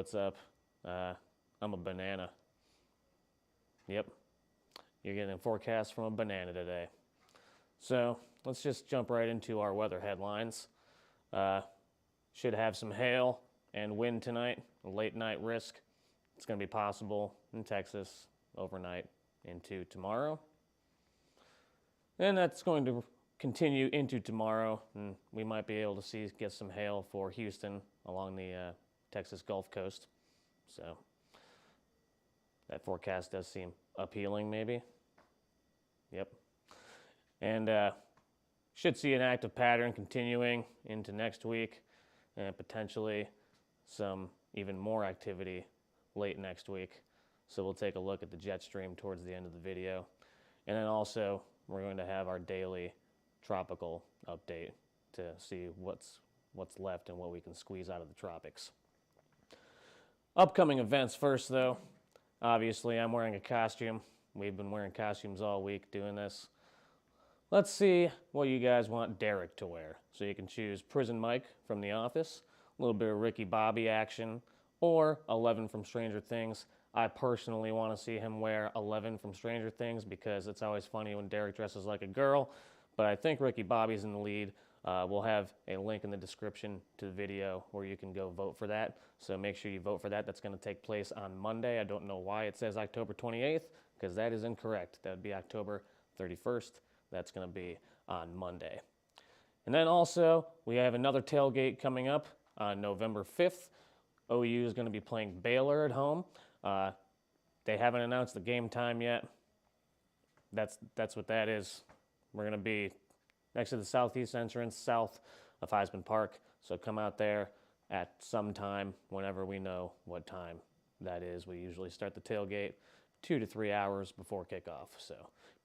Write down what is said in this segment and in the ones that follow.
what's up? I'm a banana. Yep, you're getting a forecast from a banana today. So let's just jump right into our weather headlines. Should have some hail and wind tonight, a late night risk. It's going to be possible in Texas overnight into tomorrow. And that's going to continue into tomorrow, and we might be able to get some hail for Houston along the Texas Gulf Coast. So that forecast does seem appealing, maybe. Yep. And should see an active pattern continuing into next week, and potentially some even more activity late next week. So we'll take a look at the jet stream towards the end of the video. And then also, we're going to have our daily tropical update to see what's left and what we can squeeze out of the tropics. Upcoming events first, though. Obviously, I'm wearing a costume. We've been wearing costumes all week doing this. Let's see what you guys want Derek to wear. So you can choose Prison Mike from The Office, a little bit of Ricky Bobby action, or Eleven from Stranger Things. I personally want to see him wear Eleven from Stranger Things because it's always funny when Derek dresses like a girl, but I think Ricky Bobby's in the lead. We'll have a link in the description to the video where you can go vote for that. So make sure you vote for that. That's going to take place on Monday. I don't know why it says October 28th because that is incorrect. That would be October 31st. That's going to be on Monday. And then also, we have another tailgate coming up on November 5th. OU is going to be playing Baylor at home. They haven't announced the game time yet. That's what that is. We're going to be next to the southeast entrance, south of Heisman Park. So come out there at some time, whenever we know what time that is. We usually start the tailgate 2 to 3 hours before kickoff. So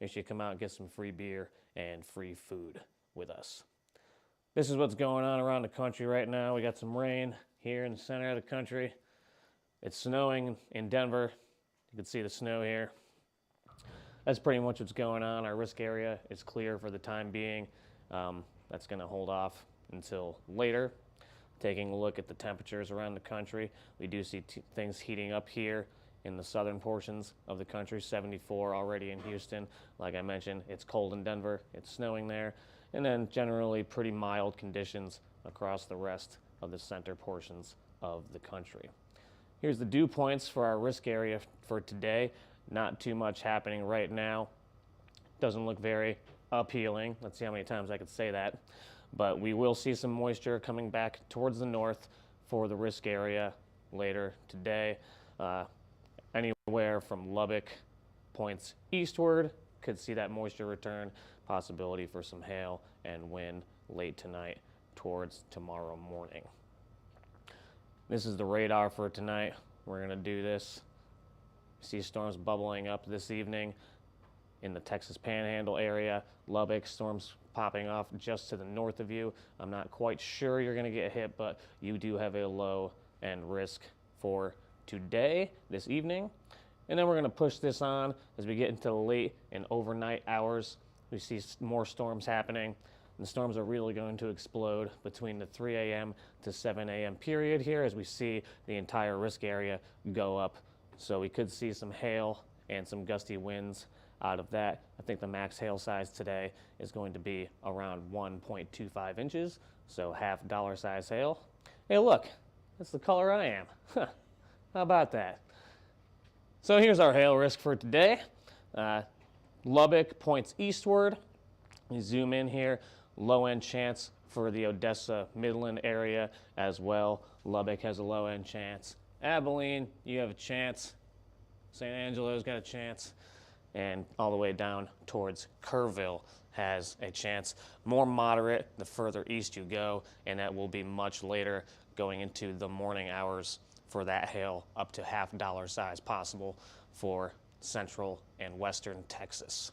make sure you come out and get some free beer and free food with us. This is what's going on around the country right now. We got some rain here in the center of the country. It's snowing in Denver. You can see the snow here. That's pretty much what's going on. Our risk area is clear for the time being. That's going to hold off until later. Taking a look at the temperatures around the country, we do see things heating up here in the southern portions of the country. 74 already in Houston. Like I mentioned, it's cold in Denver. It's snowing there. And then generally pretty mild conditions across the rest of the center portions of the country. Here's the dew points for our risk area for today. Not too much happening right now. Doesn't look very appealing. Let's see how many times I could say that. But we will see some moisture coming back towards the north for the risk area later today. Anywhere from Lubbock points eastward, could see that moisture return. Possibility for some hail and wind late tonight towards tomorrow morning. This is the radar for tonight. We're going to do this. See storms bubbling up this evening in the Texas Panhandle area. Lubbock, storms popping off just to the north of you. I'm not quite sure you're going to get hit, but you do have a low end risk for today, this evening. And then we're going to push this on as we get into the late and overnight hours. We see more storms happening. The storms are really going to explode between the 3 a.m. to 7 a.m. period here as we see the entire risk area go up. So we could see some hail and some gusty winds out of that. I think the max hail size today is going to be around 1.25 inches, so half dollar size hail. Hey, look, that's the color I am. How about that? So here's our hail risk for today. Lubbock points eastward. We zoom in here. Low end chance for the Odessa Midland area as well. Lubbock has a low end chance. Abilene, you have a chance. St. Angelo's got a chance. And all the way down towards Kerrville has a chance. More moderate the further east you go, and that will be much later going into the morning hours for that hail, up to half dollar size possible for central and western Texas.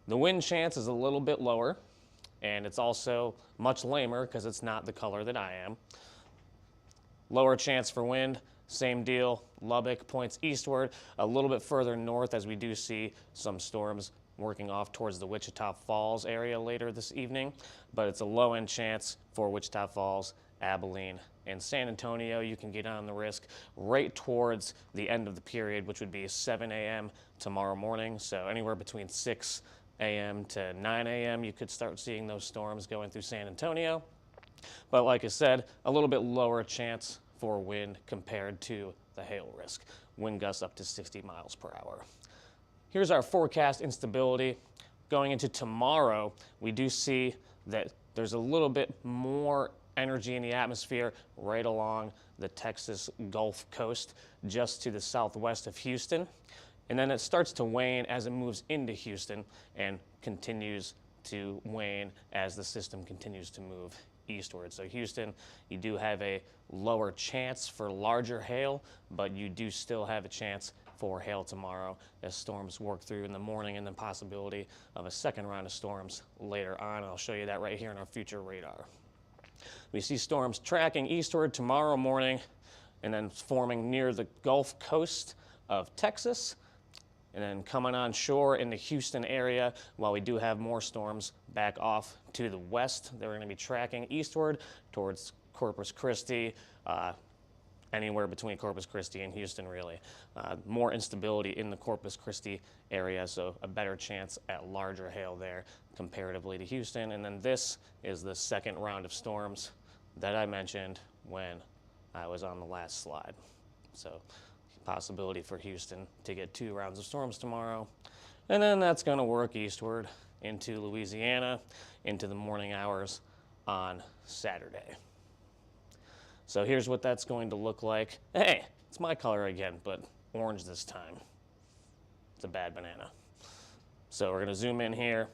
The wind chance is a little bit lower, and it's also much lamer because it's not the color that I am. Lower chance for wind, same deal. Lubbock points eastward, a little bit further north as we do see some storms working off towards the Wichita Falls area later this evening, but it's a low end chance for Wichita Falls, Abilene, In San Antonio, you can get on the risk right towards the end of the period, which would be 7 a.m. tomorrow morning. So anywhere between 6 a.m. to 9 a.m., you could start seeing those storms going through San Antonio. But like I said, a little bit lower chance for wind compared to the hail risk. Wind gusts up to 60 miles per hour. Here's our forecast instability. Going into tomorrow, we do see that there's a little bit more energy in the atmosphere right along the Texas Gulf Coast, just to the southwest of Houston. And then it starts to wane as it moves into Houston and continues to wane as the system continues to move eastward. So Houston, you do have a lower chance for larger hail, but you do still have a chance for hail tomorrow as storms work through in the morning, and the possibility of a second round of storms later on. I'll show you that right here in our future radar. We see storms tracking eastward tomorrow morning and then forming near the Gulf Coast of Texas, and then coming on shore in the Houston area. While we do have more storms back off to the west, they're going to be tracking eastward towards Corpus Christi, anywhere between Corpus Christi and Houston, really. More instability in the Corpus Christi area, so a better chance at larger hail there comparatively to Houston. And then this is the second round of storms that I mentioned when I was on the last slide. So possibility for Houston to get 2 rounds of storms tomorrow. And then that's going to work eastward into Louisiana into the morning hours on Saturday. So here's what that's going to look like. Hey, it's my color again, but orange this time. It's a bad banana. So we're going to zoom in here.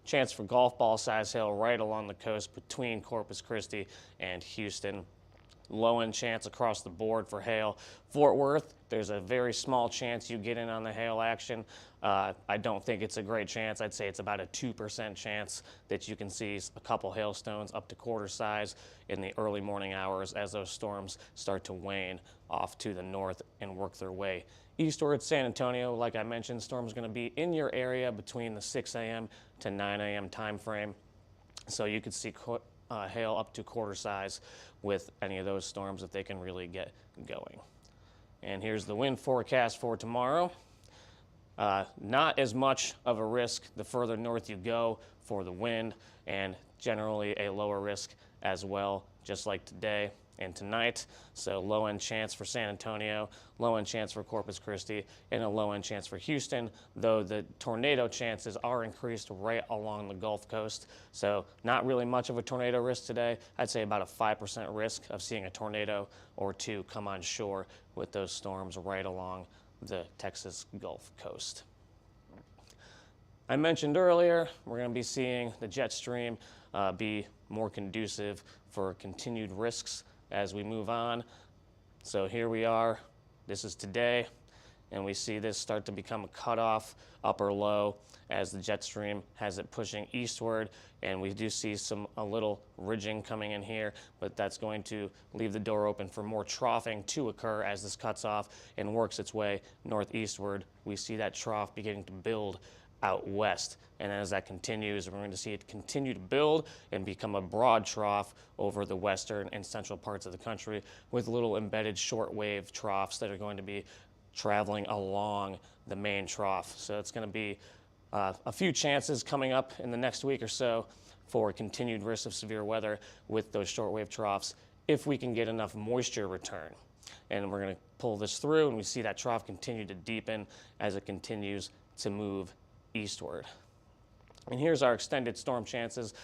Chance for golf ball size hail right along the coast between Corpus Christi and Houston. Low end chance across the board for hail. Fort Worth, there's a very small chance you get in on the hail action. I don't think it's a great chance. I'd say it's about a 2% chance that you can see a couple hailstones up to quarter size in the early morning hours as those storms start to wane off to the north and work their way eastward. San Antonio, like I mentioned, storm's going to be in your area between the 6 a.m. to 9 a.m. time frame. So you could see hail up to quarter size with any of those storms if they can really get going. And here's the wind forecast for tomorrow. Not as much of a risk the further north you go for the wind, and generally a lower risk as well, just like today and tonight. So low end chance for San Antonio, low end chance for Corpus Christi, and a low end chance for Houston, though the tornado chances are increased right along the Gulf Coast. So not really much of a tornado risk today. I'd say about a 5% risk of seeing a tornado or two come on shore with those storms right along the Texas Gulf Coast. I mentioned earlier, we're going to be seeing the jet stream be more conducive for continued risks as we move on. So here we are, this is today, and we see this start to become a cutoff, upper low, as the jet stream has it pushing eastward, and we do see a little ridging coming in here, but that's going to leave the door open for more troughing to occur as this cuts off and works its way northeastward. We see that trough beginning to build out west, and as that continues, we're going to see it continue to build and become a broad trough over the western and central parts of the country, with little embedded shortwave troughs that are going to be traveling along the main trough. So it's going to be a few chances coming up in the next week or so for continued risk of severe weather with those shortwave troughs if we can get enough moisture return. And we're going to pull this through, and we see that trough continue to deepen as it continues to move eastward. And here's our extended storm chances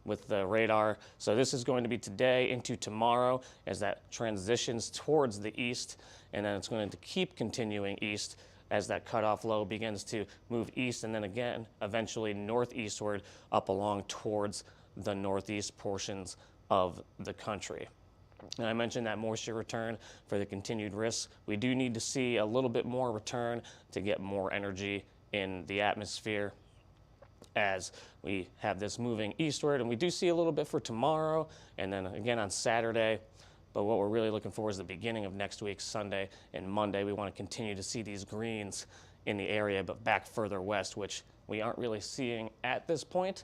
with the radar. So this is going to be today into tomorrow as that transitions towards the east, and then it's going to keep continuing east as that cutoff low begins to move east, and then again eventually northeastward up along towards the northeast portions of the country. And I mentioned that moisture return for the continued risks. We do need to see a little bit more return to get more energy in the atmosphere as we have this moving eastward, and we do see a little bit for tomorrow and then again on Saturday. But what we're really looking for is the beginning of next week, Sunday and Monday. We want to continue to see these greens in the area, but back further west, which we aren't really seeing at this point.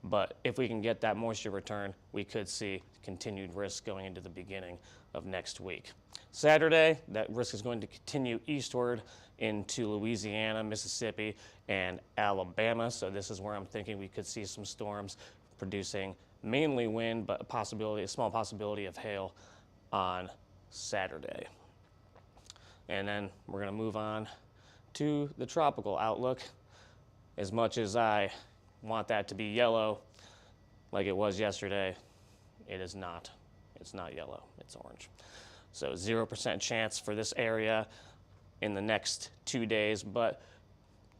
But if we can get that moisture return, we could see continued risk going into the beginning of next week. Saturday, that risk is going to continue eastward into Louisiana, Mississippi, and Alabama. So this is where I'm thinking we could see some storms producing mainly wind, but a small possibility of hail on Saturday. And then we're going to move on to the tropical outlook. As much as I want that to be yellow like it was yesterday, it is not. It's not yellow, it's orange. So 0% chance for this area in the next 2 days, but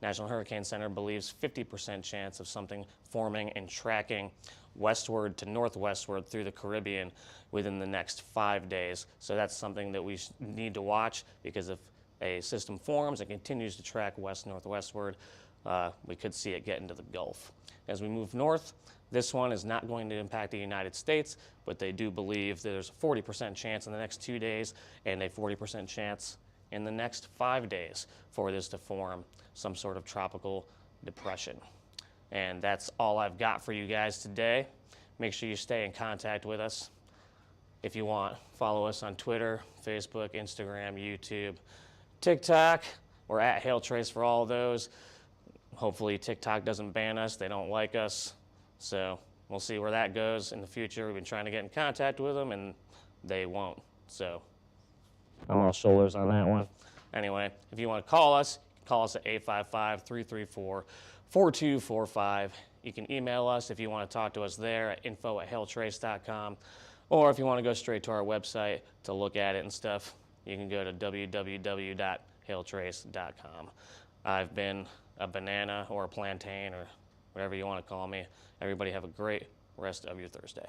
National Hurricane Center believes 50% chance of something forming and tracking westward to northwestward through the Caribbean within the next 5 days. So that's something that we need to watch, because if a system forms and continues to track west-northwestward, we could see it get into the Gulf. As we move north, this one is not going to impact the United States, but they do believe that there's a 40% chance in the next 2 days and a 40% chance in the next 5 days for this to form some sort of tropical depression. And that's all I've got for you guys today. Make sure you stay in contact with us. If you want, follow us on Twitter, Facebook, Instagram, YouTube, TikTok. We're at HailTrace for all of those. Hopefully TikTok doesn't ban us. They don't like us. So we'll see where that goes in the future. We've been trying to get in contact with them, and they won't. So I'm all shoulders on that one. Anyway, if you want to call us at 855-334-4245. You can email us if you want to talk to us there at info@hailtrace.com. Or if you want to go straight to our website to look at it and stuff, you can go to www.hailtrace.com. I've been a banana or a plantain or whatever you want to call me. Everybody have a great rest of your Thursday.